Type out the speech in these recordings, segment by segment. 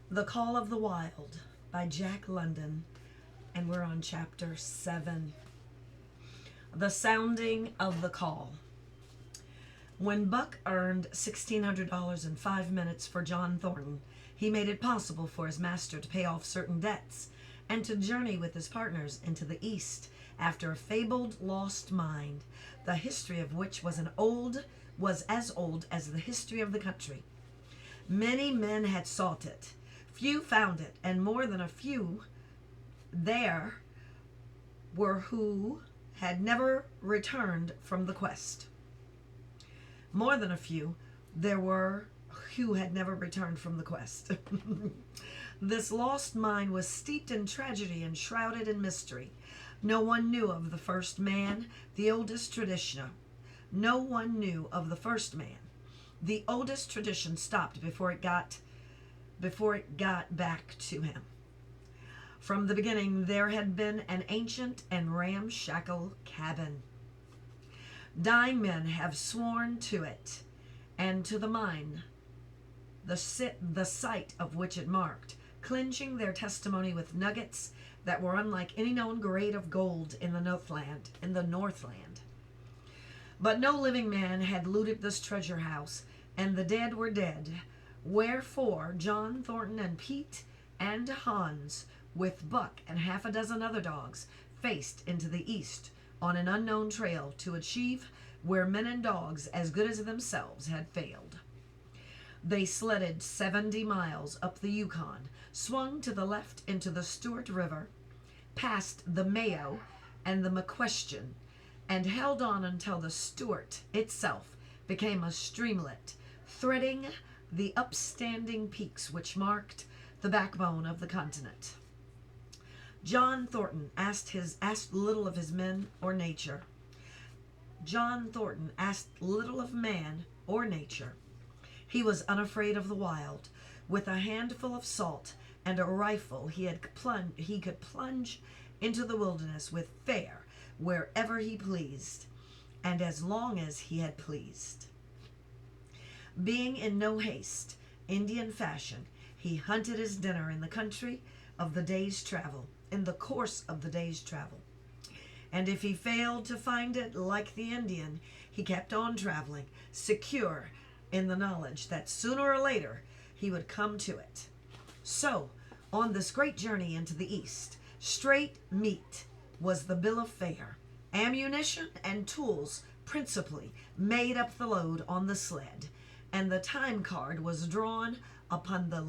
The Call of the Wild by Jack London, and we're on chapter 7. The Sounding of the Call. When Buck earned $1,600 in 5 minutes for John Thornton, he made it possible for his master to pay off certain debts and to journey with his partners into the East after a fabled lost mine, the history of which was as old as the history of the country. Many men had sought it. Few found it, and more than a few there were who had never returned from the quest. More than a few there were who had never returned from the quest. This lost mine was steeped in tragedy and shrouded in mystery. No one knew of the first man, the oldest tradition. No one knew of the first man. The oldest tradition stopped before it got back to him. From the beginning, there had been an ancient and ramshackle cabin. Dying men have sworn to it and to the mine, the site of which it marked, clinching their testimony with nuggets that were unlike any known grade of gold in the Northland. But no living man had looted this treasure house, and the dead were dead. Wherefore John Thornton and Pete and Hans, with Buck and half a dozen other dogs, faced into the east on an unknown trail to achieve where men and dogs as good as themselves had failed. They sledded 70 miles up the Yukon, swung to the left into the Stewart River, past the Mayo and the McQuestion, and held on until the Stewart itself became a streamlet, threading the upstanding peaks which marked the backbone of the continent. John Thornton asked little of his men or nature. John Thornton asked little of man or nature. He was unafraid of the wild. With a handful of salt and a rifle, he could plunge into the wilderness with fare wherever he pleased, and as long as he had pleased. Being in no haste, Indian fashion, he hunted his dinner in the country of the day's travel, in the course of the day's travel. And if he failed to find it like the Indian, he kept on traveling, secure in the knowledge that sooner or later he would come to it. So, on this great journey into the East, straight meat was the bill of fare. Ammunition and tools principally made up the load on the sled, and the time card was drawn upon the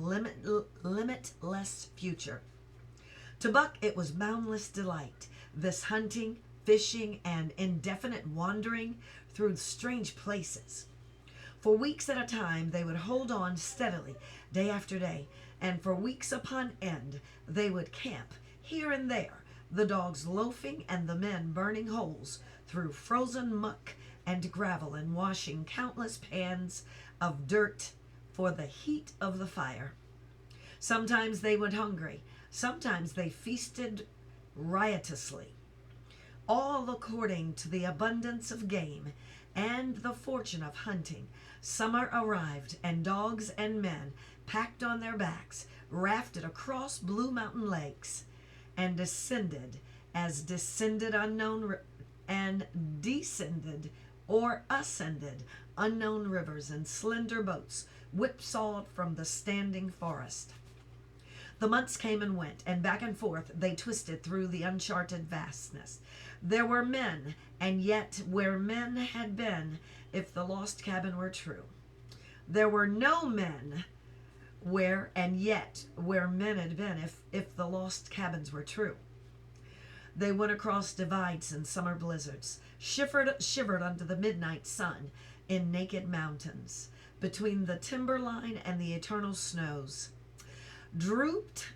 limitless future. To Buck it was boundless delight, this hunting, fishing, and indefinite wandering through strange places. For weeks at a time they would hold on steadily, day after day, and for weeks upon end they would camp here and there, the dogs loafing and the men burning holes through frozen muck and gravel and washing countless pans of dirt for the heat of the fire. Sometimes they went hungry, sometimes they feasted riotously, all according to the abundance of game and the fortune of hunting. Summer arrived, and dogs and men, packed on their backs, rafted across Blue Mountain lakes, and descended or ascended unknown rivers in slender boats, whipsawed from the standing forest. The months came and went, and back and forth they twisted through the uncharted vastness. There were men, and yet where men had been, if the lost cabin were true. There were no men where, and yet where men had been, if the lost cabins were true. They went across divides in summer blizzards, shivered under the midnight sun in naked mountains, between the timberline and the eternal snows. Dropped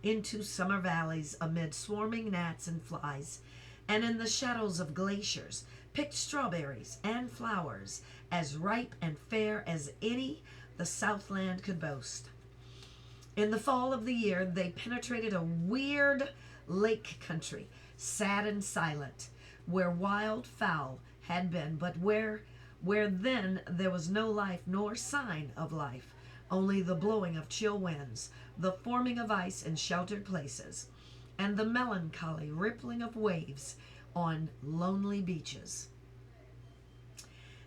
into summer valleys amid swarming gnats and flies, and in the shadows of glaciers picked strawberries and flowers as ripe and fair as any the Southland could boast. In the fall of the year they penetrated a weird lake country, sad and silent, where wild fowl had been, but where then there was no life nor sign of life, only the blowing of chill winds, the forming of ice in sheltered places, and the melancholy rippling of waves on lonely beaches.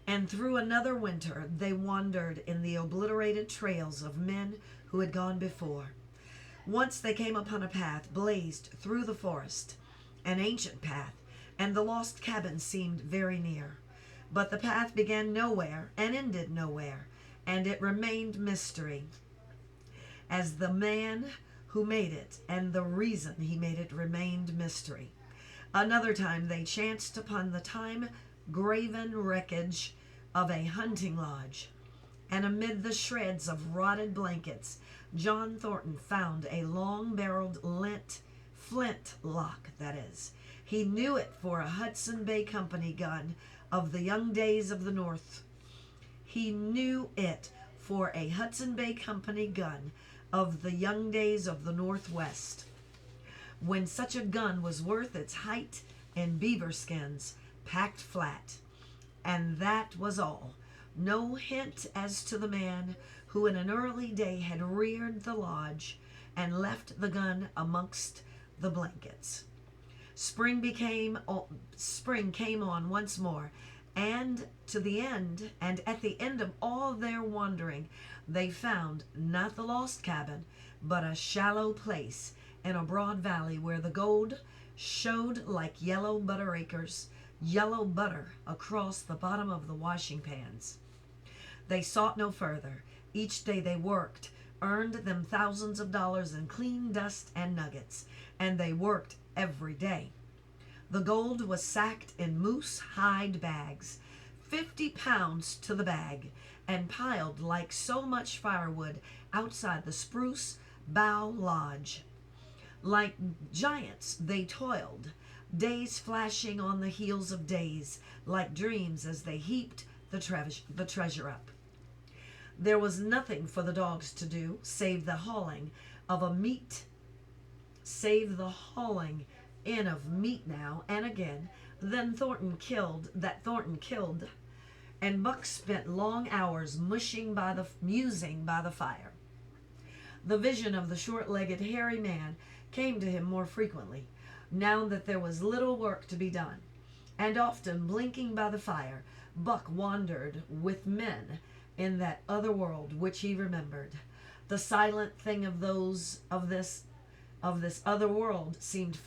And through another winter they wandered in the obliterated trails of men who had gone before. Once they came upon a path blazed through the forest, an ancient path, and the lost cabin seemed very near. But the path began nowhere and ended nowhere, and it remained mystery, as the man who made it and the reason he made it remained mystery. Another time they chanced upon the time-graven wreckage of a hunting lodge, and amid the shreds of rotted blankets, John Thornton found a long-barreled flintlock, that is. He knew it for a Hudson Bay Company gun of the young days of the North. He knew it for a Hudson Bay Company gun of the young days of the Northwest, when such a gun was worth its height in beaver skins packed flat. And that was all. No hint as to the man who in an early day had reared the lodge and left the gun amongst the blankets. Spring came on once more, and at the end of all their wandering, they found not the lost cabin, but a shallow place in a broad valley where the gold showed like yellow butter across the bottom of the washing pans. They sought no further. Each day they worked, earned them thousands of dollars in clean dust and nuggets, and they worked every day. The gold was sacked in moose hide bags, 50 pounds to the bag, and piled like so much firewood outside the spruce bough lodge. Like giants they toiled, days flashing on the heels of days, like dreams as they heaped the treasure up. There was nothing for the dogs to do save the hauling in of meat now and again. Then Thornton killed, and Buck spent long hours musing by the fire. The vision of the short-legged hairy man came to him more frequently, now that there was little work to be done, and often blinking by the fire, Buck wandered with men in that other world which he remembered. The silent thing of this other world seemed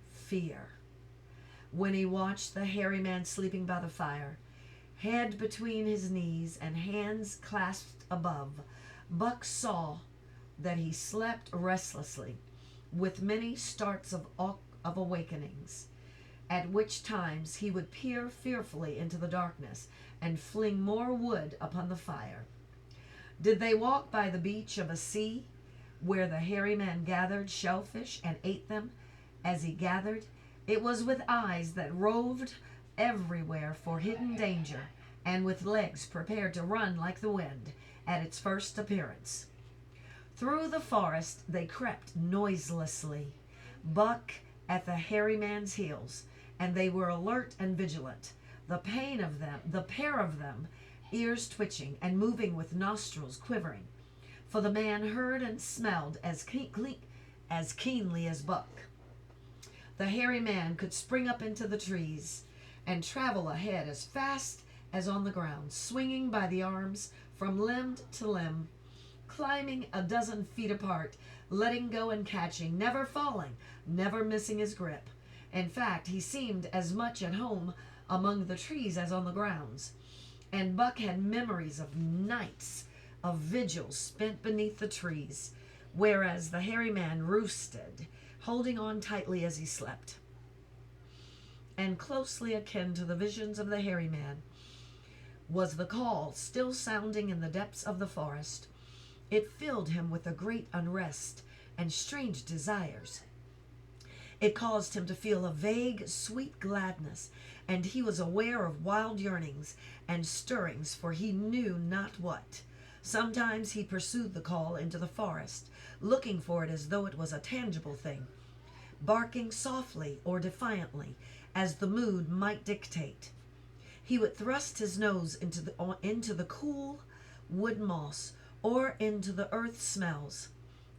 fear. When he watched the hairy man sleeping by the fire, head between his knees and hands clasped above, Buck saw that he slept restlessly, with many starts of awakenings, at which times he would peer fearfully into the darkness and fling more wood upon the fire. Did they walk by the beach of a sea where the hairy man gathered shellfish and ate them as he gathered? It was with eyes that roved everywhere for hidden danger, and with legs prepared to run like the wind at its first appearance. Through the forest they crept noiselessly, Buck at the hairy man's heels, and they were alert and vigilant, the pair of them, ears twitching and moving with nostrils quivering, for the man heard and smelled as keenly as Buck. The hairy man could spring up into the trees and travel ahead as fast as on the ground, swinging by the arms from limb to limb, climbing a dozen feet apart, letting go and catching, never falling, never missing his grip. In fact, he seemed as much at home among the trees as on the grounds, and Buck had memories of nights of vigils spent beneath the trees, whereas the hairy man roosted, holding on tightly as he slept. And closely akin to the visions of the hairy man was the call still sounding in the depths of the forest. It filled him with a great unrest and strange desires. It caused him to feel a vague, sweet gladness, and he was aware of wild yearnings and stirrings for he knew not what. Sometimes he pursued the call into the forest, looking for it as though it was a tangible thing, barking softly or defiantly as the mood might dictate. He would thrust his nose into the cool, wood moss, or into the earth smells.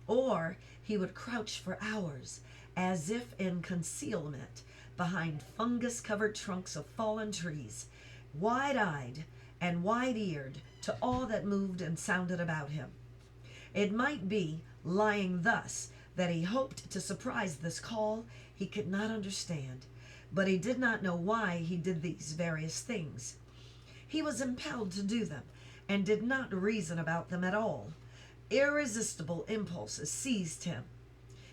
Or he would crouch for hours, as if in concealment, behind fungus covered trunks of fallen trees, wide eyed and wide eared to all that moved and sounded about him. It might be, lying thus, that he hoped to surprise this call he could not understand, but he did not know why he did these various things. He was impelled to do them, and did not reason about them at all. Irresistible impulses seized him.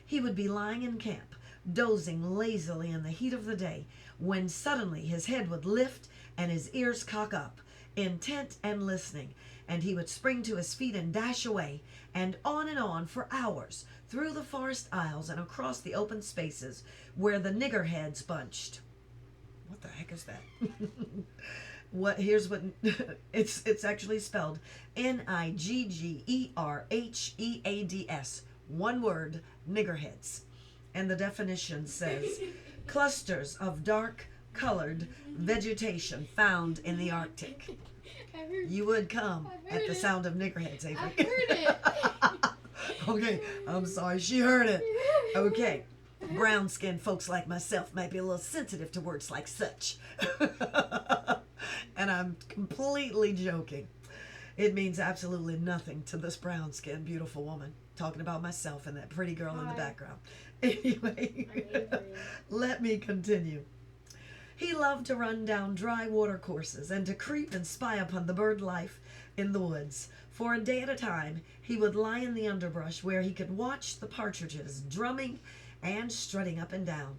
He would be lying in camp, dozing lazily in the heat of the day, when suddenly his head would lift and his ears cock up, intent and listening, and he would spring to his feet and dash away, and on for hours, through the forest aisles and across the open spaces where the niggerheads bunched. What the heck is that? Here's what it's actually spelled Niggerheads. One word, niggerheads. And the definition says clusters of dark colored vegetation found in the Arctic. You would come at the sound of niggerheads, Avery. I've heard it. Okay, I'm sorry she heard it. Okay, brown-skinned folks like myself might be a little sensitive to words like such. And I'm completely joking. It means absolutely nothing to this brown-skinned, beautiful woman. Talking about myself and that pretty girl in the background. Anyway, let me continue. He loved to run down dry water courses and to creep and spy upon the bird life in the woods. For a day at a time, he would lie in the underbrush where he could watch the partridges drumming and strutting up and down.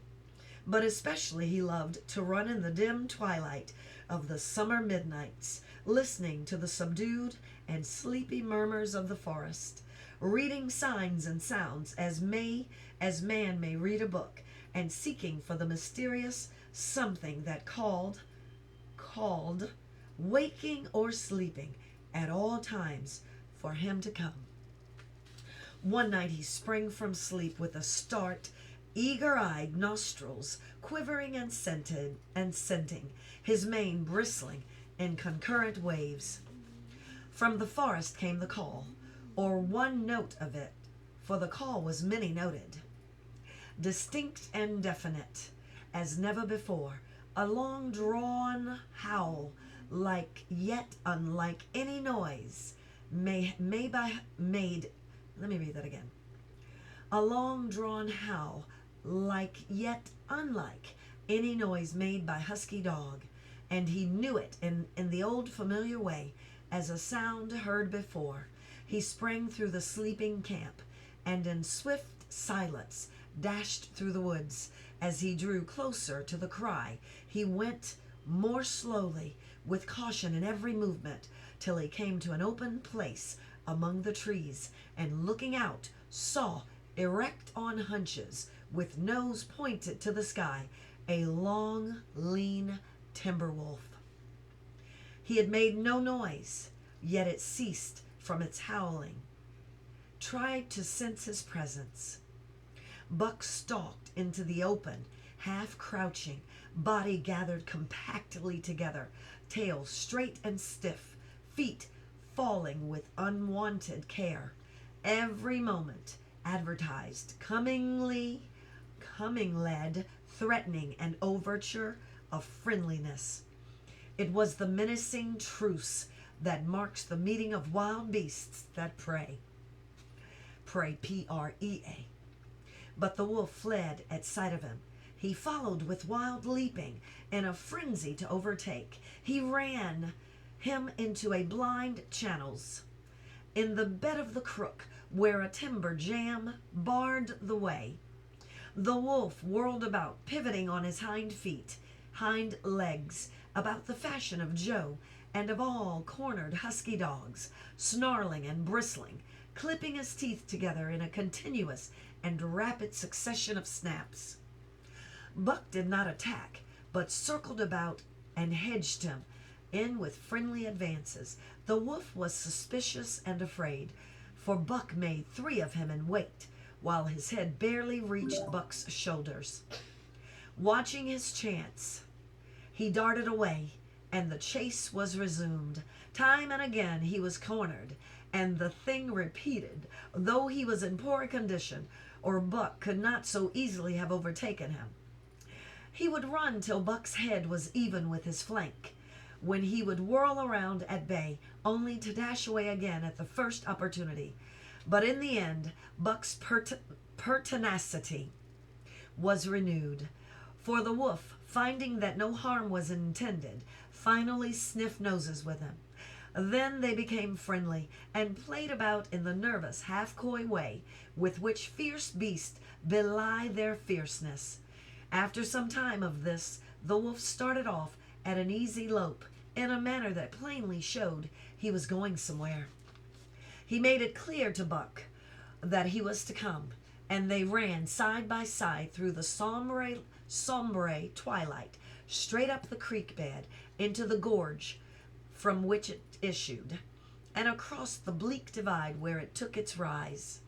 But especially he loved to run in the dim twilight of the summer midnights, listening to the subdued and sleepy murmurs of the forest, reading signs and sounds as man may read a book, and seeking for the mysterious something that called, waking or sleeping, at all times for him to come. One night he sprang from sleep with a start, eager-eyed nostrils quivering and scenting, his mane bristling in concurrent waves. From the forest came the call, or one note of it, for the call was many-noted, distinct and definite, as never before, a long-drawn howl, like yet unlike any noise made. Let me read that again. A long-drawn howl, like yet unlike any noise made by husky dog, and he knew it in the old familiar way, as a sound heard before. He sprang through the sleeping camp, and in swift silence dashed through the woods. As he drew closer to the cry, he went more slowly, with caution in every movement, till he came to an open place among the trees, and looking out, saw, erect on hunches, with nose pointed to the sky, a long, lean timber wolf. He had made no noise, yet it ceased from its howling. Tried to sense his presence. Buck stalked into the open, half crouching, body gathered compactly together, tail straight and stiff, feet falling with unwonted care. Every moment advertised coming led, threatening an overture of friendliness. It was the menacing truce that marks the meeting of wild beasts that prey. Prey, P-R-E-A. But the wolf fled at sight of him. He followed with wild leaping in a frenzy to overtake. He ran him into a blind channels in the bed of the crook, where a timber jam barred the way. The wolf whirled about, pivoting on his hind legs, about the fashion of Joe and of all cornered husky dogs, snarling and bristling, clipping his teeth together in a continuous and rapid succession of snaps. Buck did not attack, but circled about and hedged him in with friendly advances. The wolf was suspicious and afraid, for Buck made 3 of him in weight, while his head barely reached Buck's shoulders. Watching his chance, he darted away and the chase was resumed. Time and again he was cornered, and the thing repeated, though he was in poor condition, or Buck could not so easily have overtaken him. He would run till Buck's head was even with his flank, when he would whirl around at bay, only to dash away again at the first opportunity. But in the end, Buck's pertinacity was renewed, for the wolf, finding that no harm was intended, finally sniffed noses with him. Then they became friendly, and played about in the nervous, half-coy way with which fierce beasts belie their fierceness. After some time of this, the wolf started off at an easy lope, in a manner that plainly showed he was going somewhere. He made it clear to Buck that he was to come, and they ran side by side through the sombre twilight, straight up the creek bed into the gorge from which it issued, and across the bleak divide where it took its rise.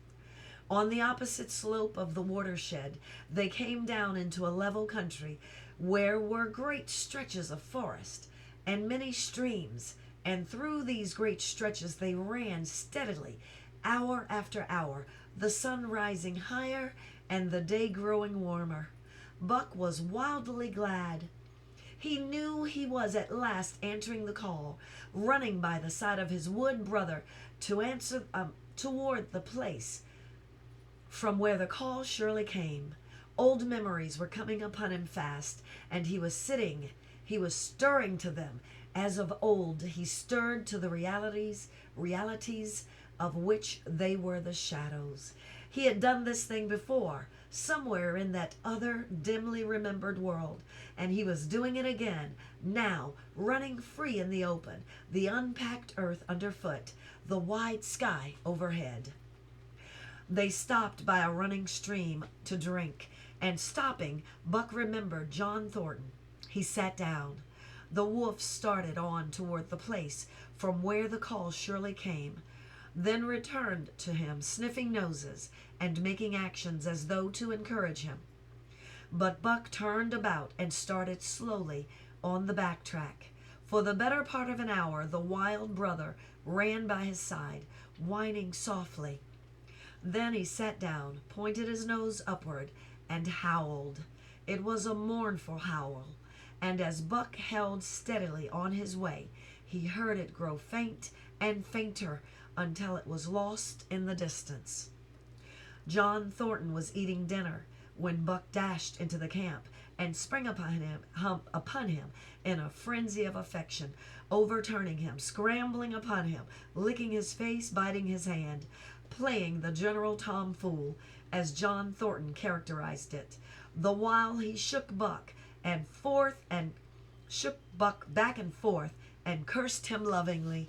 On the opposite slope of the watershed, they came down into a level country where were great stretches of forest and many streams, and through these great stretches they ran steadily, hour after hour, the sun rising higher and the day growing warmer. Buck was wildly glad. He knew he was at last answering the call, running by the side of his wood brother to answer toward the place from where the call surely came. Old memories were coming upon him fast, and he was stirring to them as of old he stirred to the realities of which they were the shadows. He had done this thing before, somewhere in that other dimly remembered world, and he was doing it again, now, running free in the open, the unpacked earth underfoot, the wide sky overhead. They stopped by a running stream to drink, and stopping, Buck remembered John Thornton. He sat down. The wolf started on toward the place from where the call surely came, then returned to him, sniffing noses and making actions as though to encourage him. But Buck turned about and started slowly on the back track. For the better part of an hour the wild brother ran by his side, whining softly. Then he sat down, pointed his nose upward, and howled. It was a mournful howl, and as Buck held steadily on his way, he heard it grow faint and fainter until it was lost in the distance. John Thornton was eating dinner when Buck dashed into the camp and sprang upon him in a frenzy of affection, overturning him, scrambling upon him, licking his face, biting his hand, playing the general tomfool, as John Thornton characterized it, the while he shook Buck back and forth and cursed him lovingly.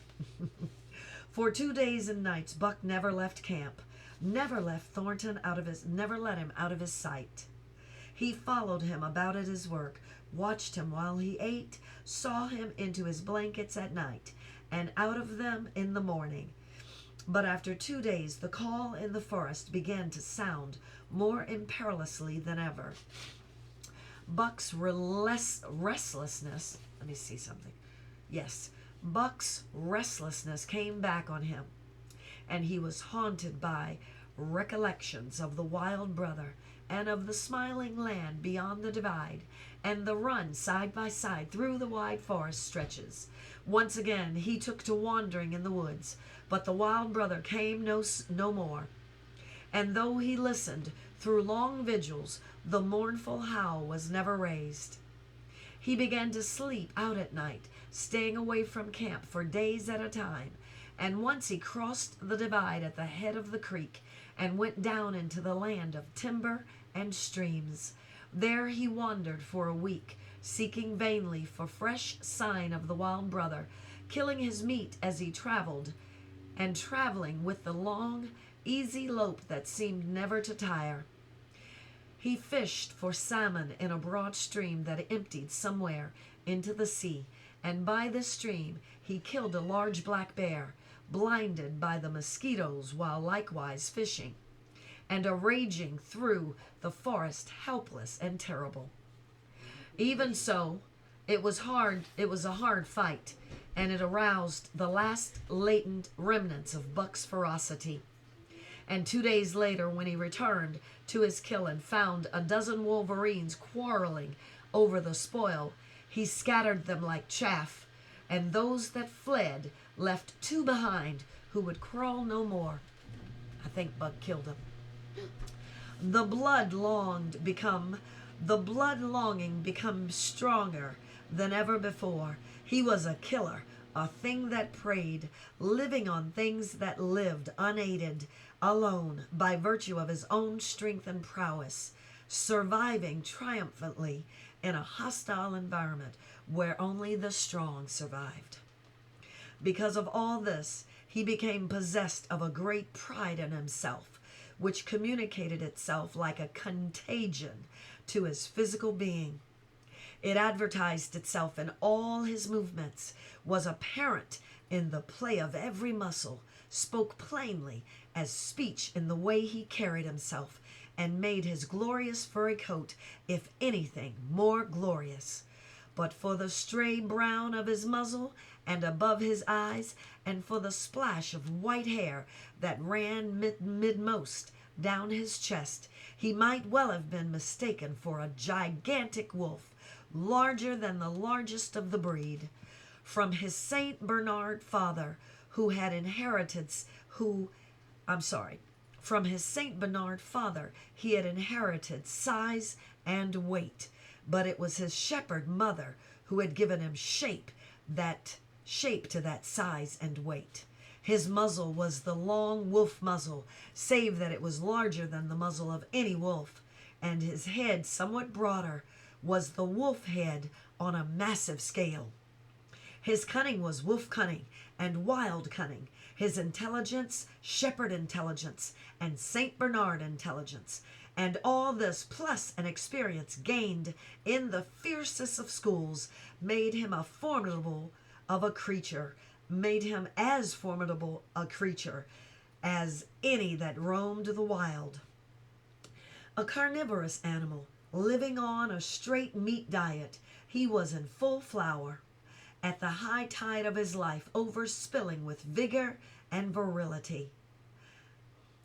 For 2 days and nights Buck never left camp, never let him out of his sight. He followed him about at his work, watched him while he ate, saw him into his blankets at night, and out of them in the morning. But after 2 days the call in the forest began to sound more imperiously than ever. Buck's restlessness, Buck's restlessness came back on him, and he was haunted by recollections of the wild brother and of the smiling land beyond the divide, and the run side by side through the wide forest stretches. Once again he took to wandering in the woods, but the wild brother came no more, and though he listened through long vigils, the mournful howl was never raised. He began to sleep out at night, staying away from camp for days at a time, and once he crossed the divide at the head of the creek and went down into the land of timber and streams. There he wandered for a week, seeking vainly for fresh sign of the wild brother, killing his meat as he traveled, and traveling with the long, easy lope that seemed never to tire. He fished for salmon in a broad stream that emptied somewhere into the sea, and by this stream he killed a large black bear, blinded by the mosquitoes while likewise fishing, and a raging through the forest helpless and terrible. Even so, It was hard. It was a hard fight, and it aroused the last latent remnants of Buck's ferocity. And 2 days later, when he returned to his kill and found a dozen wolverines quarreling over the spoil, he scattered them like chaff, and those that fled left two behind who would crawl no more. I think Buck killed him. The blood longed become the blood longing becomes stronger than ever before. He was a killer, a thing that preyed, living on things that lived unaided, alone, by virtue of his own strength and prowess, surviving triumphantly in a hostile environment where only the strong survived. Because of all this, he became possessed of a great pride in himself, which communicated itself like a contagion to his physical being. It advertised itself in all his movements, was apparent in the play of every muscle, spoke plainly as speech in the way he carried himself, and made his glorious furry coat, if anything, more glorious. But for the stray brown of his muzzle and above his eyes, and for the splash of white hair that ran midmost down his chest, he might well have been mistaken for a gigantic wolf, larger than the largest of the breed. From his Saint Bernard father, from his Saint Bernard father, he had inherited size and weight, but it was his shepherd mother who had given him shape to that size and weight. His muzzle was the long wolf muzzle, save that it was larger than the muzzle of any wolf, and his head, somewhat broader, was the wolf head on a massive scale. His cunning was wolf cunning and wild cunning, his intelligence, shepherd intelligence, and Saint Bernard intelligence, and all this plus an experience gained in the fiercest of schools made him as formidable a creature as any that roamed the wild. A carnivorous animal, living on a straight meat diet, he was in full flower, at the high tide of his life, overspilling with vigor and virility.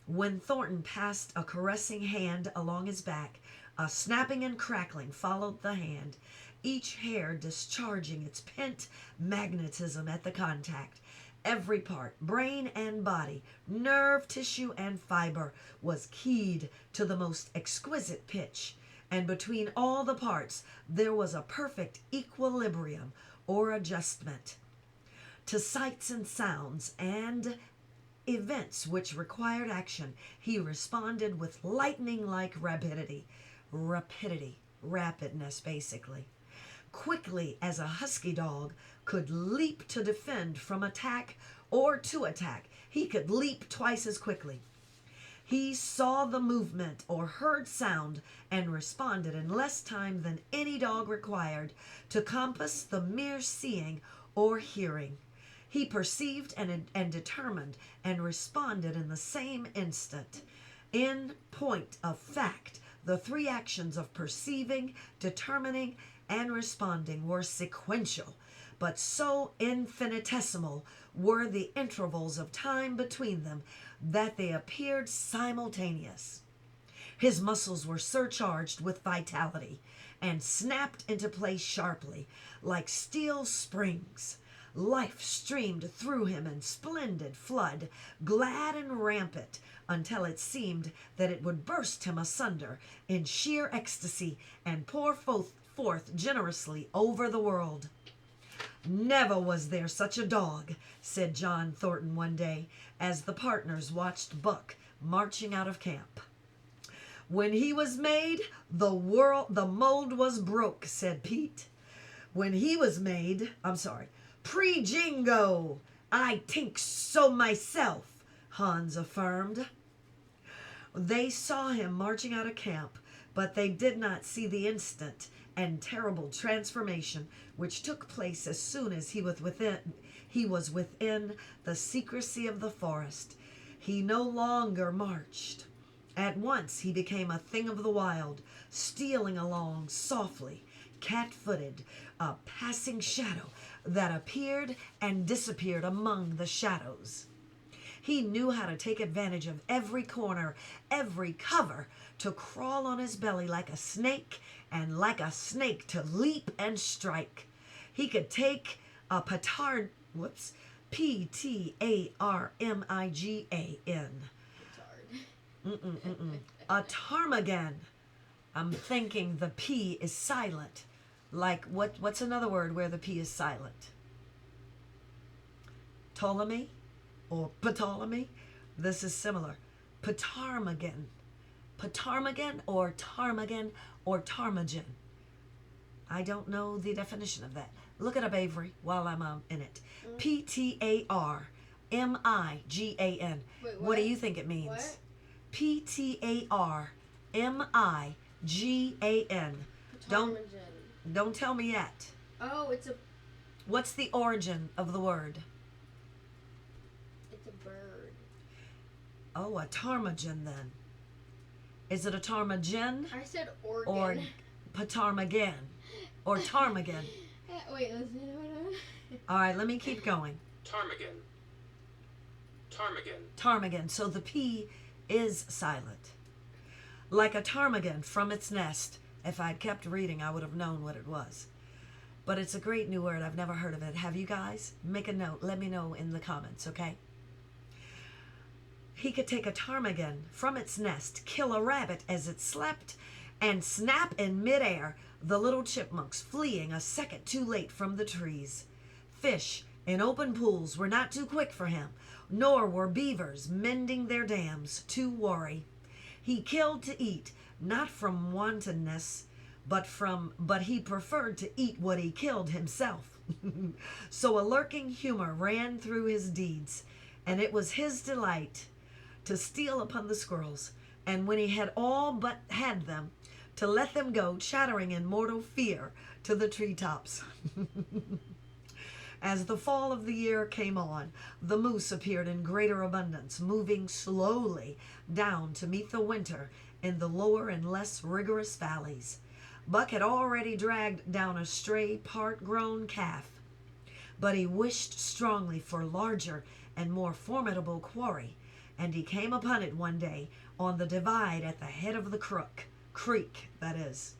When Thornton passed a caressing hand along his back, a snapping and crackling followed the hand, each hair discharging its pent magnetism at the contact. Every part, brain and body, nerve, tissue, and fiber, was keyed to the most exquisite pitch, and between all the parts there was a perfect equilibrium or adjustment. To sights and sounds and events which required action, he responded with lightning-like rapidness basically. Quickly as a husky dog could leap to defend from attack or to attack, he could leap twice as quickly. He saw the movement or heard sound and responded in less time than any dog required to compass the mere seeing or hearing. He perceived and determined and responded in the same instant. In point of fact, the three actions of perceiving, determining, and responding were sequential, but so infinitesimal were the intervals of time between them that they appeared simultaneous. His muscles were surcharged with vitality and snapped into place sharply, like steel springs. Life streamed through him in splendid flood, glad and rampant, until it seemed that it would burst him asunder in sheer ecstasy and pour forth generously over the world. "Never was there such a dog," said John Thornton one day, as the partners watched Buck marching out of camp. "When he was made, the mold was broke," said Pete. "When he was made, pre-jingo, I think so myself," Hans affirmed. They saw him marching out of camp, but they did not see the instant and terrible transformation which took place as soon as he was within the secrecy of the forest. He no longer marched. At once he became a thing of the wild, stealing along softly, cat-footed, a passing shadow that appeared and disappeared among the shadows. He knew how to take advantage of every corner, every cover, to crawl on his belly like a snake, and like a snake to leap and strike. He could take a P-T-A-R-M-I-G-A-N. A ptarmigan. I'm thinking the P is silent. Like, what's another word where the P is silent? Ptolemy or Ptolemy? This is similar. Ptarmigan. Ptarmigan or ptarmigan or ptarmigan. I don't know the definition of that. Look it up, Avery, while I'm in it. P-T-A-R-M-I-G-A-N. What do you think it means? What? P-T-A-R-M-I-G-A-N. Don't tell me yet. Oh, it's a What's the origin of the word? it's a bird. Oh, a ptarmigan then. Is it a ptarmigan I said organ. or ptarmigan or ptarmigan? Wait, listen. All right, let me keep going. Ptarmigan. Ptarmigan. Ptarmigan. So the P is silent. Like a ptarmigan from its nest. If I'd kept reading, I would have known what it was. But it's a great new word. I've never heard of it. Have you guys? Make a note. Let me know in the comments, okay? He could take a ptarmigan from its nest, kill a rabbit as it slept, and snap in midair the little chipmunks fleeing a second too late from the trees. Fish in open pools were not too quick for him, nor were beavers mending their dams to worry. He killed to eat, not from wantonness, but he preferred to eat what he killed himself. So a lurking humor ran through his deeds, and it was his delight to steal upon the squirrels, and when he had all but had them, to let them go chattering in mortal fear to the treetops. As the fall of the year came on, the moose appeared in greater abundance, moving slowly down to meet the winter in the lower and less rigorous valleys. Buck had already dragged down a stray part-grown calf, but he wished strongly for larger and more formidable quarry, and he came upon it one day on the divide at the head of the creek, that is.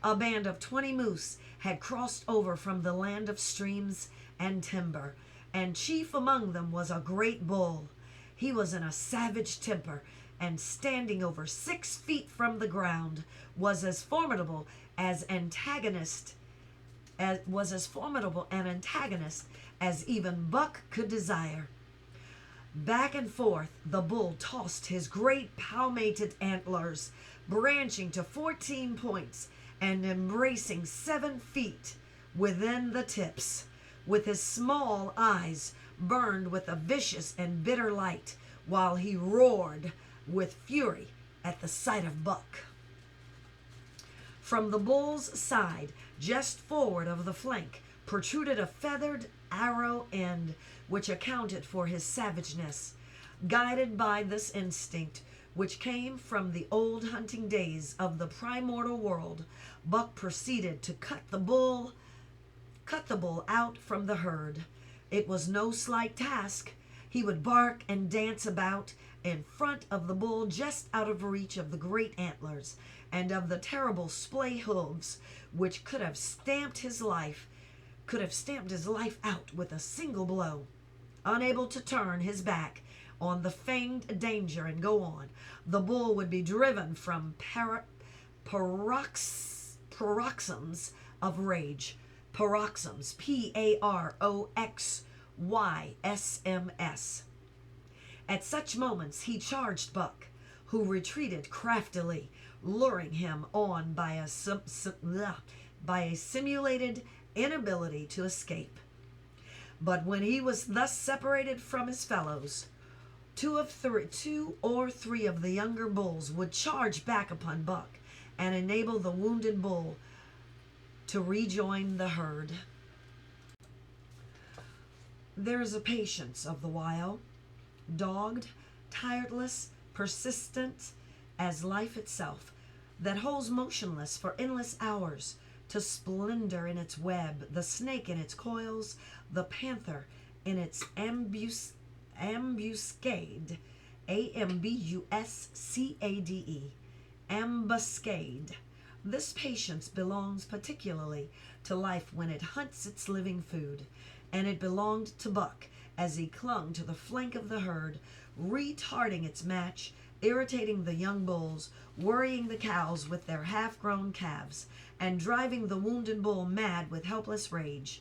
A band of 20 moose had crossed over from the land of streams and timber, and chief among them was a great bull. He was in a savage temper, and standing over 6 feet from the ground, was as formidable an antagonist as even Buck could desire. Back and forth the bull tossed his great palmated antlers, branching to 14 points and embracing 7 feet within the tips, with his small eyes burned with a vicious and bitter light, while he roared with fury at the sight of Buck. From the bull's side, just forward of the flank, protruded a feathered arrow end, which accounted for his savageness. Guided by this instinct, which came from the old hunting days of the primordial world, Buck proceeded to cut the bull out from the herd. It was no slight task. He would bark and dance about in front of the bull, just out of reach of the great antlers and of the terrible splay hooves, which could have stamped his life out with a single blow. Unable to turn his back on the feigned danger and go on, the bull would be driven from paroxysms of rage. Paroxysms, Paroxysms. At such moments he charged Buck, who retreated craftily, luring him on by a simulated inability to escape. But when he was thus separated from his fellows, two or three of the younger bulls would charge back upon Buck and enable the wounded bull to rejoin the herd. There is a patience of the wild, dogged, tireless, persistent as life itself, that holds motionless for endless hours to splendor in its web, the snake in its coils, the panther in its ambuscade, ambuscade, ambuscade. This patience belongs particularly to life when it hunts its living food, and it belonged to Buck as he clung to the flank of the herd, retarding its match, irritating the young bulls, worrying the cows with their half-grown calves, and driving the wounded bull mad with helpless rage.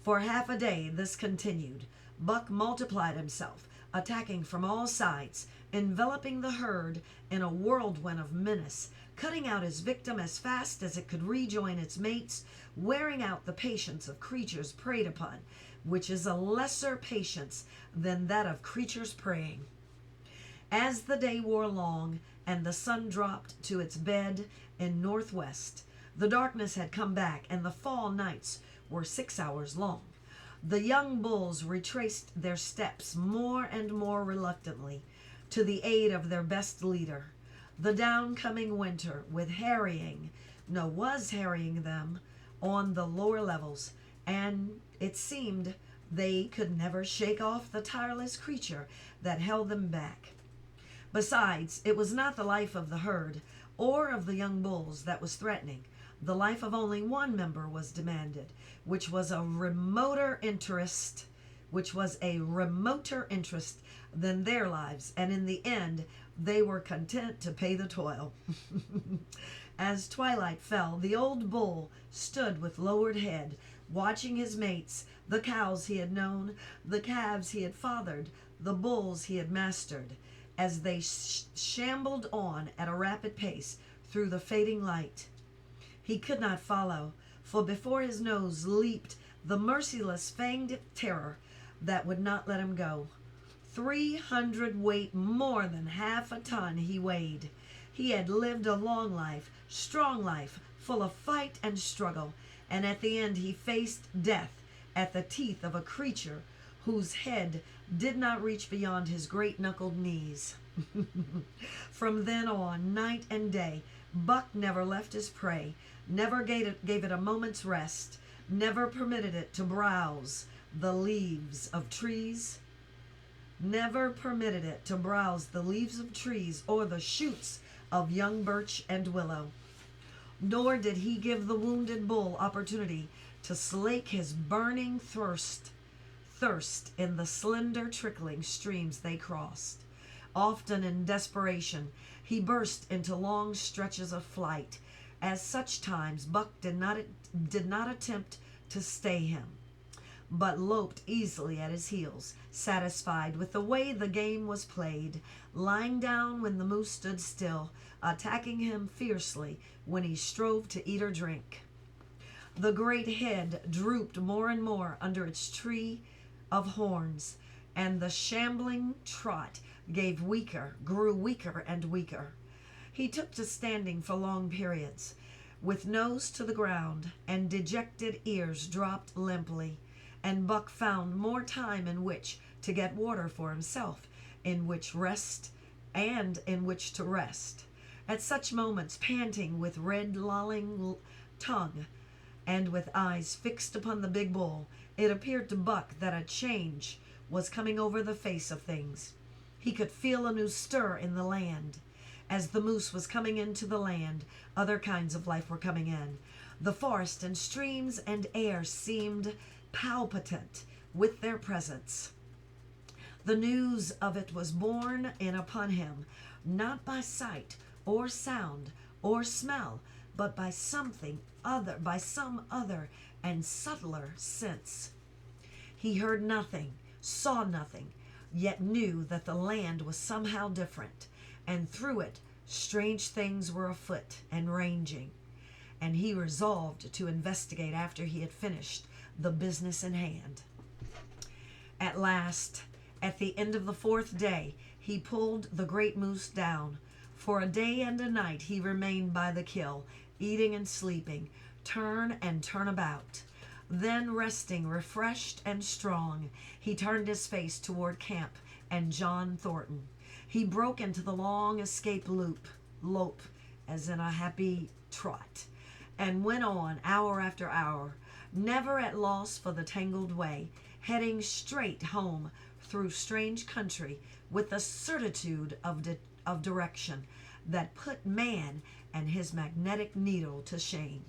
For half a day this continued. Buck multiplied himself, attacking from all sides, enveloping the herd in a whirlwind of menace, cutting out his victim as fast as it could rejoin its mates, wearing out the patience of creatures preyed upon, which is a lesser patience than that of creatures preying. As the day wore long and the sun dropped to its bed in northwest, the darkness had come back and the fall nights were 6 hours long. The young bulls retraced their steps more and more reluctantly to the aid of their best leader. The downcoming winter was harrying them on the lower levels, and it seemed they could never shake off the tireless creature that held them back. Besides, it was not the life of the herd or of the young bulls that was threatening. The life of only one member was demanded, which was a remoter interest than their lives, and in the end they were content to pay the toil. As twilight fell, the old bull stood with lowered head, watching his mates, the cows he had known, the calves he had fathered, the bulls he had mastered, as they shambled on at a rapid pace through the fading light. He could not follow, for before his nose leaped the merciless fanged terror that would not let him go. 300 weight, more than half a ton he weighed. He had lived a long life, strong life, full of fight and struggle, and at the end he faced death at the teeth of a creature whose head did not reach beyond his great knuckled knees. From then on, night and day, Buck never left his prey, never gave it a moment's rest, never permitted it to browse the leaves of trees, or the shoots of young birch and willow. Nor did he give the wounded bull opportunity to slake his burning thirst in the slender trickling streams they crossed. Often in desperation, he burst into long stretches of flight. At such times, Buck did not attempt to stay him, but loped easily at his heels, satisfied with the way the game was played, lying down when the moose stood still, attacking him fiercely when he strove to eat or drink. The great head drooped more and more under its tree of horns, and the shambling trot grew weaker and weaker. He took to standing for long periods, with nose to the ground, and dejected ears dropped limply, and Buck found more time in which to get water for himself, in which to rest. At such moments, panting with red lolling tongue, and with eyes fixed upon the big bull, it appeared to Buck that a change was coming over the face of things. He could feel a new stir in the land. As the moose was coming into the land, other kinds of life were coming in. The forest and streams and air seemed palpitant with their presence. The news of it was borne in upon him, not by sight or sound or smell, but by some other and subtler sense. He heard nothing, saw nothing, yet knew that the land was somehow different, and through it strange things were afoot and ranging, and he resolved to investigate after he had finished the business in hand. At last, at the end of the 4th day, he pulled the great moose down. For a day and a night he remained by the kill, eating and sleeping, turn and turn about. Then, resting, refreshed and strong, he turned his face toward camp and John Thornton. He broke into the long escape lope, as in a happy trot, and went on hour after hour, never at loss for the tangled way, heading straight home through strange country with the certitude of direction that put man and his magnetic needle to shame.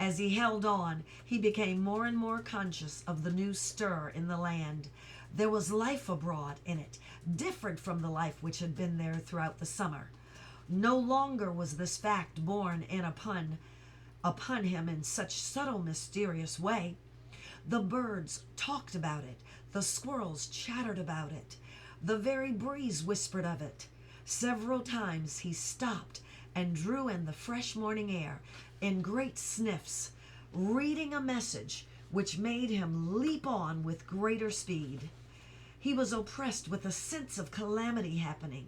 As he held on, he became more and more conscious of the new stir in the land. There was life abroad in it, different from the life which had been there throughout the summer. No longer was this fact borne in upon him in such subtle, mysterious way. The birds talked about it, the squirrels chattered about it, the very breeze whispered of it. Several times he stopped and drew in the fresh morning air in great sniffs, reading a message which made him leap on with greater speed. He was oppressed with a sense of calamity happening,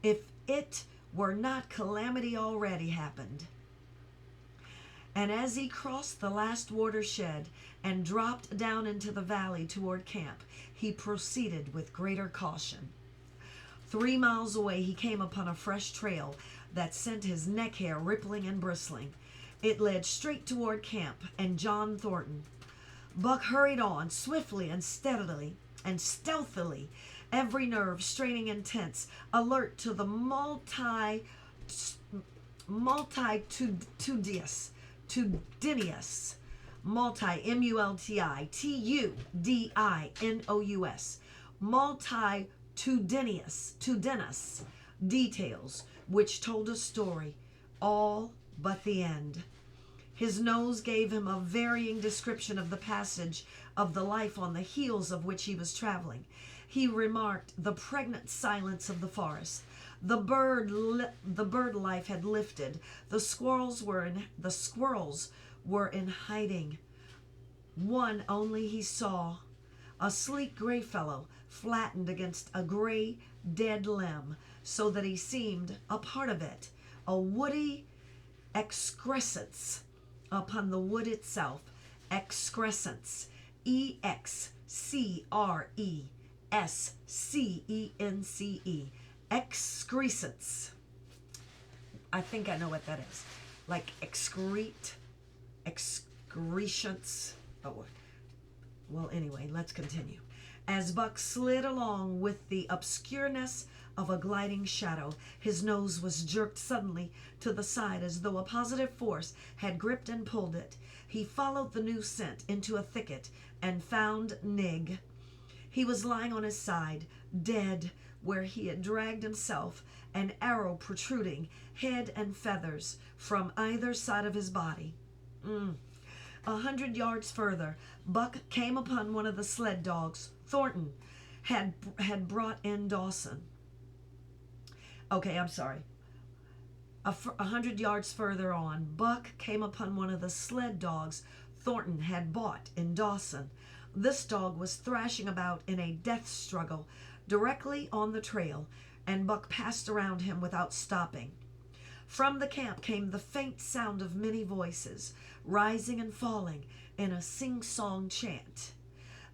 if it were not calamity already happened. And as he crossed the last watershed and dropped down into the valley toward camp, he proceeded with greater caution. 3 miles away he came upon a fresh trail that sent his neck hair rippling and bristling. It led straight toward camp and John Thornton. Buck hurried on swiftly and steadily and stealthily, every nerve straining and tense, alert to the multitudinous, multitudinous details which told a story, all but the end. His nose gave him a varying description of the passage of the life on the heels of which he was traveling. He remarked the pregnant silence of the forest. The bird life had lifted. The squirrels were in hiding. One only he saw, a sleek gray fellow, flattened against a gray dead limb, so that he seemed a part of it, a woody excrescence upon the wood itself. Excrescence, EXCRESCENCE, excrescence. I think I know what that is. Like excrescence. Oh, well, anyway, let's continue. As Buck slid along with the obscureness of a gliding shadow, his nose was jerked suddenly to the side as though a positive force had gripped and pulled it. He followed the new scent into a thicket and found Nig. He was lying on his side, dead, where he had dragged himself, an arrow protruding, head and feathers, from either side of his body. 100 yards further, Buck came upon one of the sled dogs Thornton had brought in Dawson. Okay, I'm sorry. 100 yards further on, Buck came upon one of the sled dogs Thornton had bought in Dawson. This dog was thrashing about in a death struggle directly on the trail, and Buck passed around him without stopping. From the camp came the faint sound of many voices, rising and falling in a sing-song chant.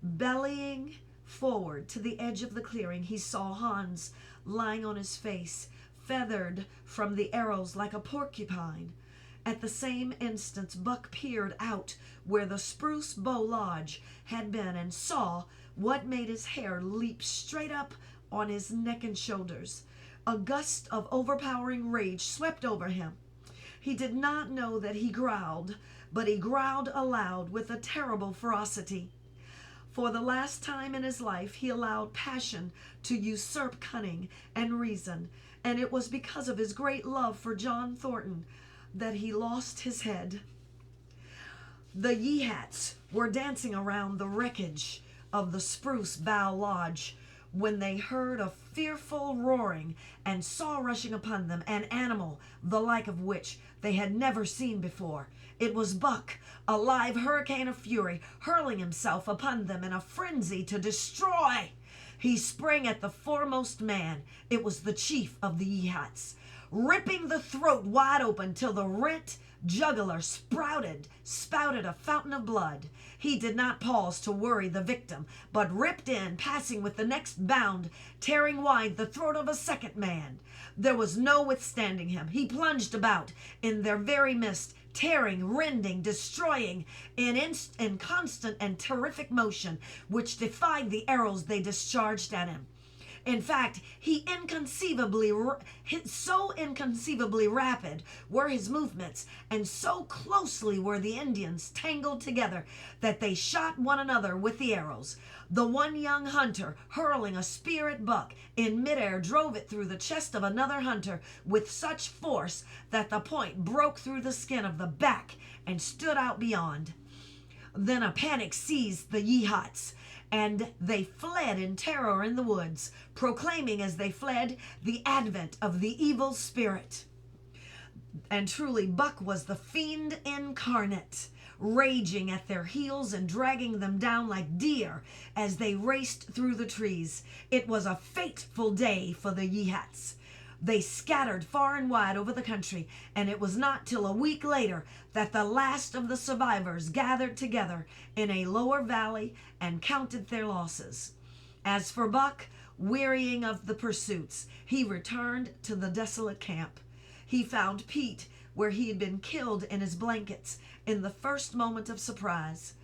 Bellying forward to the edge of the clearing, he saw Hans lying on his face, feathered from the arrows like a porcupine. At the same instant, Buck peered out where the spruce bow lodge had been and saw what made his hair leap straight up on his neck and shoulders. A gust of overpowering rage swept over him. He did not know that he growled, but he growled aloud with a terrible ferocity. For the last time in his life, he allowed passion to usurp cunning and reason, and it was because of his great love for John Thornton that he lost his head. The Yeehats were dancing around the wreckage of the Spruce Bough Lodge when they heard a fearful roaring and saw rushing upon them an animal the like of which they had never seen before. It was Buck, a live hurricane of fury, hurling himself upon them in a frenzy to destroy. He sprang at the foremost man. It was the chief of the Yeehats, ripping the throat wide open till the rent jugular spouted a fountain of blood. He did not pause to worry the victim, but ripped in, passing with the next bound, tearing wide the throat of a second man. There was no withstanding him. He plunged about in their very midst, tearing, rending, destroying in constant and terrific motion, which defied the arrows they discharged at him. In fact, so inconceivably rapid were his movements, and so closely were the Indians tangled together, that they shot one another with the arrows. The one young hunter, hurling a spear at Buck, in midair drove it through the chest of another hunter with such force that the point broke through the skin of the back and stood out beyond. Then a panic seized the Yeehats, and they fled in terror in the woods, proclaiming as they fled the advent of the evil spirit. And truly, Buck was the fiend incarnate, raging at their heels and dragging them down like deer as they raced through the trees. It was a fateful day for the Yeehats. They scattered far and wide over the country, and it was not till a week later that the last of the survivors gathered together in a lower valley and counted their losses. As for Buck, wearying of the pursuits, he returned to the desolate camp. He found Pete where he had been killed in his blankets in the first moment of surprise.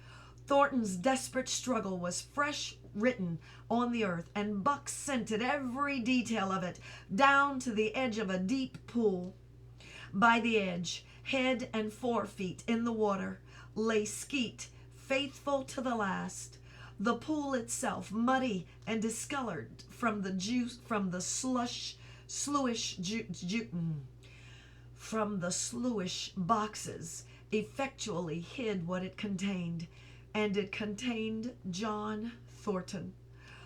Thornton's desperate struggle was fresh written on the earth, and Buck scented every detail of it down to the edge of a deep pool. By the edge, head and forefeet in the water, lay Skeet, faithful to the last. The pool itself, muddy and discolored from the sluish boxes, effectually hid what it contained, and it contained John Thornton.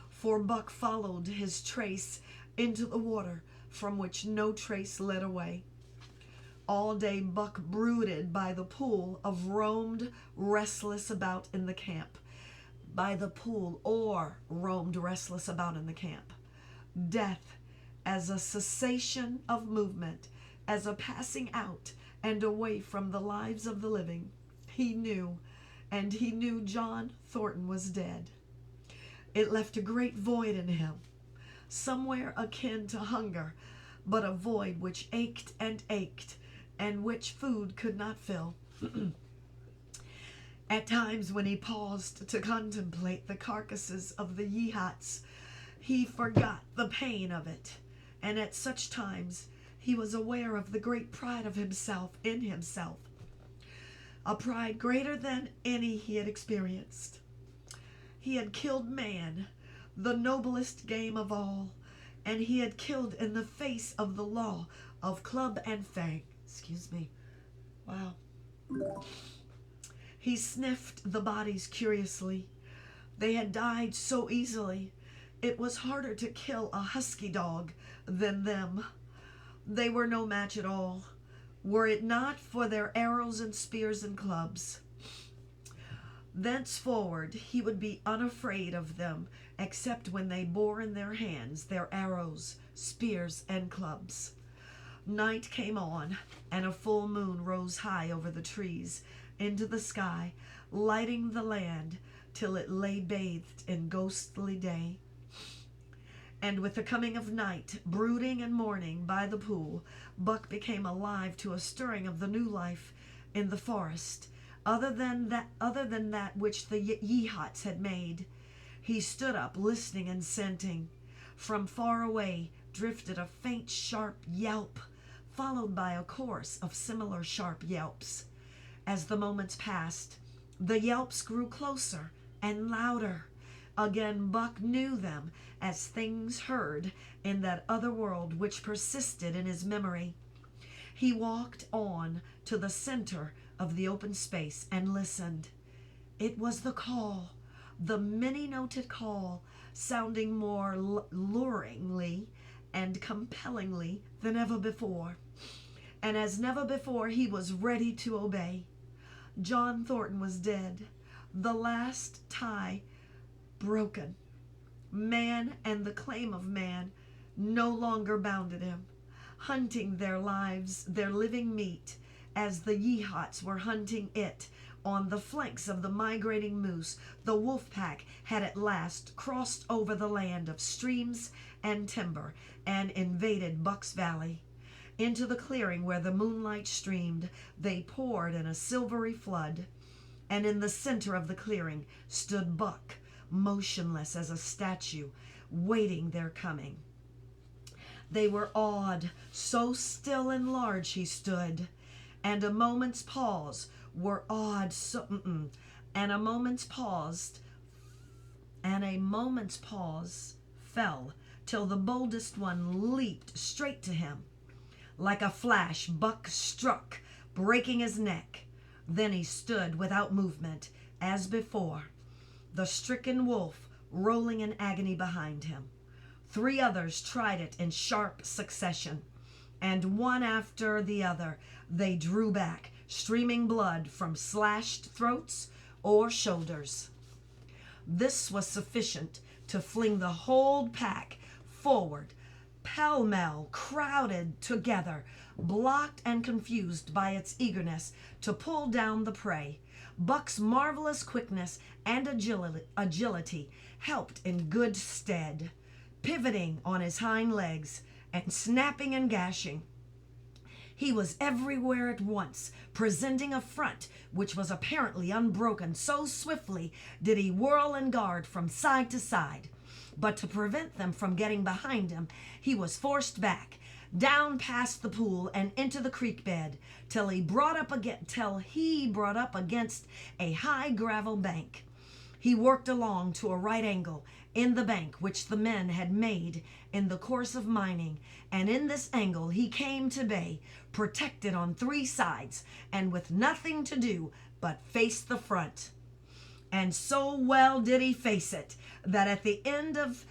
For Buck followed his trace into the water, from which no trace led away. All day Buck brooded by the pool, roamed restless about in the camp. Death as a cessation of movement, as a passing out and away from the lives of the living. He knew, and he knew John Thornton was dead. It left a great void in him, somewhere akin to hunger, but a void which ached, and which food could not fill. At times when he paused to contemplate the carcasses of the Yeehats, he forgot the pain of it, and at such times he was aware of the great pride of himself in himself, a pride greater than any he had experienced. He had killed man, the noblest game of all, and he had killed in the face of the law of club and fang. Wow. He sniffed the bodies curiously. They had died so easily. It was harder to kill a husky dog than them. They were no match at all, were it not for their arrows and spears and clubs. Thenceforward he would be unafraid of them, except when they bore in their hands their arrows, spears, and clubs. Night came on, and a full moon rose high over the trees into the sky, lighting the land till it lay bathed in ghostly day. And with the coming of night, brooding and mourning by the pool, Buck became alive to a stirring of the new life in the forest, other than that which the Yeehats had made. He stood up, listening and scenting. From far away drifted a faint, sharp yelp, followed by a chorus of similar sharp yelps. As the moments passed, the yelps grew closer and louder. Again Buck knew them as things heard in that other world which persisted in his memory. He walked on to the center of the open space and listened. It was the call, the many-noted call, sounding more luringly and compellingly than ever before. And as never before, he was ready to obey. John Thornton was dead, the last tie broken. Man and the claim of man no longer bounded him, hunting their lives, their living meat, as the Yeehats were hunting it. On the flanks of the migrating moose, the wolf pack had at last crossed over the land of streams and timber and invaded Buck's Valley. Into the clearing where the moonlight streamed, they poured in a silvery flood. And in the center of the clearing stood Buck, motionless as a statue, waiting their coming. They were awed, so still and large he stood, and a moment's pause were awed so and a moment's pause fell till the boldest one leaped straight to him. Like a flash, Buck struck, breaking his neck. Then he stood without movement, as before, the stricken wolf rolling in agony behind him. 3 others tried it in sharp succession, and one after the other they drew back, streaming blood from slashed throats or shoulders. This was sufficient to fling the whole pack forward, pell-mell, crowded together, blocked and confused by its eagerness to pull down the prey. Buck's marvelous quickness and agility helped in good stead, pivoting on his hind legs and snapping and gashing. He was everywhere at once, presenting a front which was apparently unbroken, so swiftly did he whirl and guard from side to side. But to prevent them from getting behind him, he was forced back, down past the pool and into the creek bed, till he brought up against a high gravel bank. He worked along to a right angle in the bank which the men had made in the course of mining, and in this angle he came to bay, protected on 3 sides, and with nothing to do but face the front. And so well did he face it that at the end of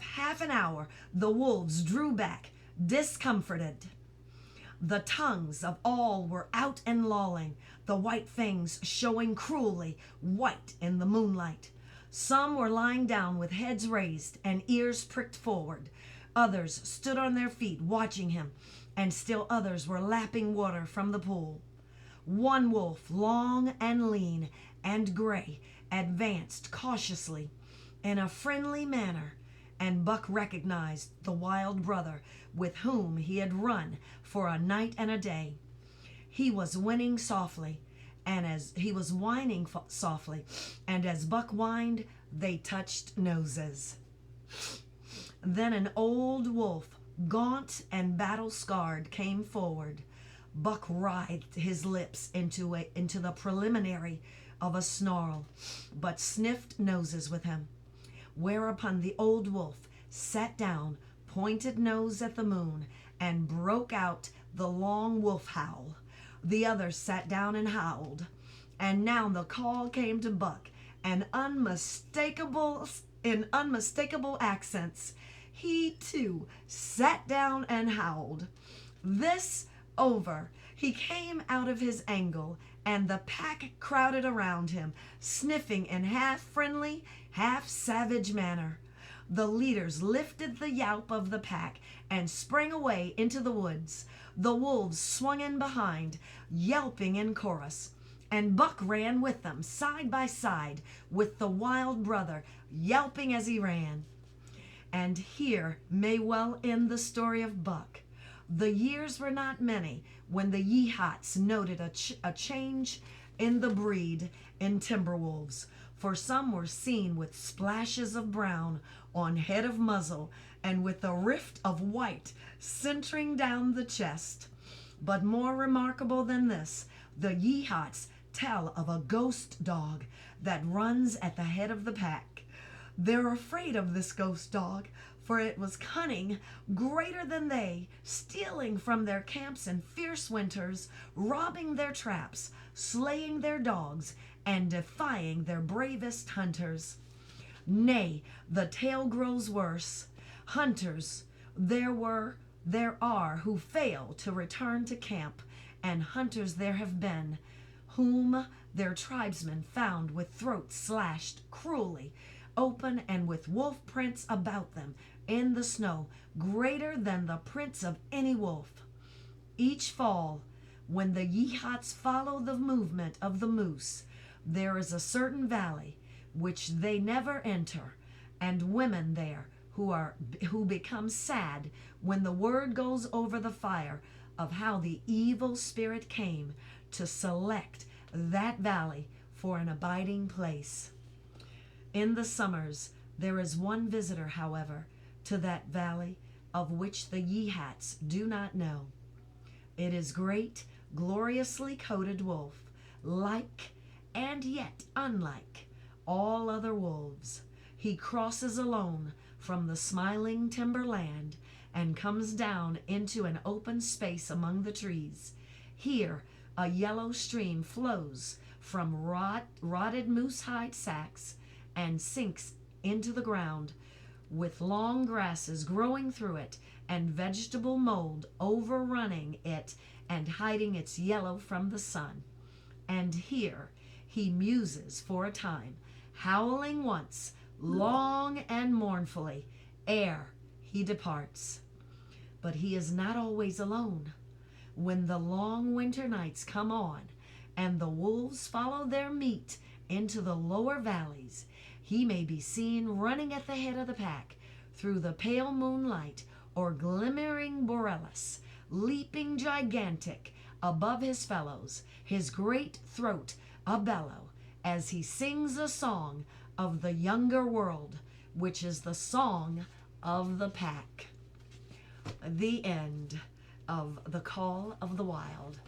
half an hour the wolves drew back, discomforted. The tongues of all were out and lolling, the white fangs showing cruelly white in the moonlight. Some were lying down with heads raised and ears pricked forward. Others stood on their feet watching him, and still others were lapping water from the pool. One wolf, long and lean and gray, advanced cautiously in a friendly manner, and Buck recognized the wild brother with whom he had run for a night and a day. He was whining softly, and as he was whining softly, and as Buck whined, they touched noses. Then an old wolf, gaunt and battle-scarred, came forward. Buck writhed his lips into the preliminary of a snarl, but sniffed noses with him. Whereupon the old wolf sat down, pointed nose at the moon, and broke out the long wolf howl. The others sat down and howled, and now the call came to Buck, in unmistakable accents. He too sat down and howled. This over, he came out of his angle, and the pack crowded around him, sniffing in half friendly, half savage manner. The leaders lifted the yelp of the pack and sprang away into the woods. The wolves swung in behind, yelping in chorus, and Buck ran with them side by side with the wild brother, yelping as he ran. And here may well end the story of Buck. The years were not many when the Yeehats noted a change in the breed in timber wolves, for some were seen with splashes of brown on head of muzzle and with a rift of white centering down the chest. But more remarkable than this, the Yeehats tell of a ghost dog that runs at the head of the pack. They're afraid of this ghost dog, for it was cunning, greater than they, stealing from their camps in fierce winters, robbing their traps, slaying their dogs, and defying their bravest hunters. Nay, the tale grows worse. Hunters there are who fail to return to camp, and hunters there have been whom their tribesmen found with throats slashed cruelly open and with wolf prints about them in the snow greater than the prints of any wolf. Each fall, when the Yeehats follow the movement of the moose, there is a certain valley which they never enter, and women there who become sad when the word goes over the fire of how the evil spirit came to select that valley for an abiding place. In the summers, there is one visitor, however, to that valley of which the Yehats do not know. It is great, gloriously coated wolf, like and yet unlike all other wolves. He crosses alone from the smiling timberland and comes down into an open space among the trees. Here, a yellow stream flows from rotted moose hide sacks and sinks into the ground, with long grasses growing through it and vegetable mold overrunning it and hiding its yellow from the sun. And here he muses for a time, howling once, long and mournfully, ere he departs. But he is not always alone. When the long winter nights come on and the wolves follow their meat into the lower valleys, he may be seen running at the head of the pack through the pale moonlight or glimmering borealis, leaping gigantic above his fellows, his great throat a bellow, as he sings a song of the younger world, which is the song of the pack. The end of The Call of the Wild.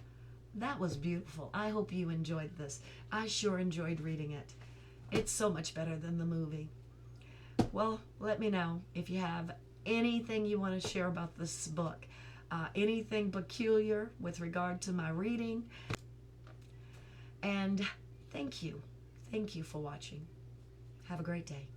That was beautiful. I hope you enjoyed this. I sure enjoyed reading it. It's so much better than the movie. Well, let me know if you have anything you want to share about this book, anything peculiar with regard to my reading. And thank you. Thank you for watching. Have a great day.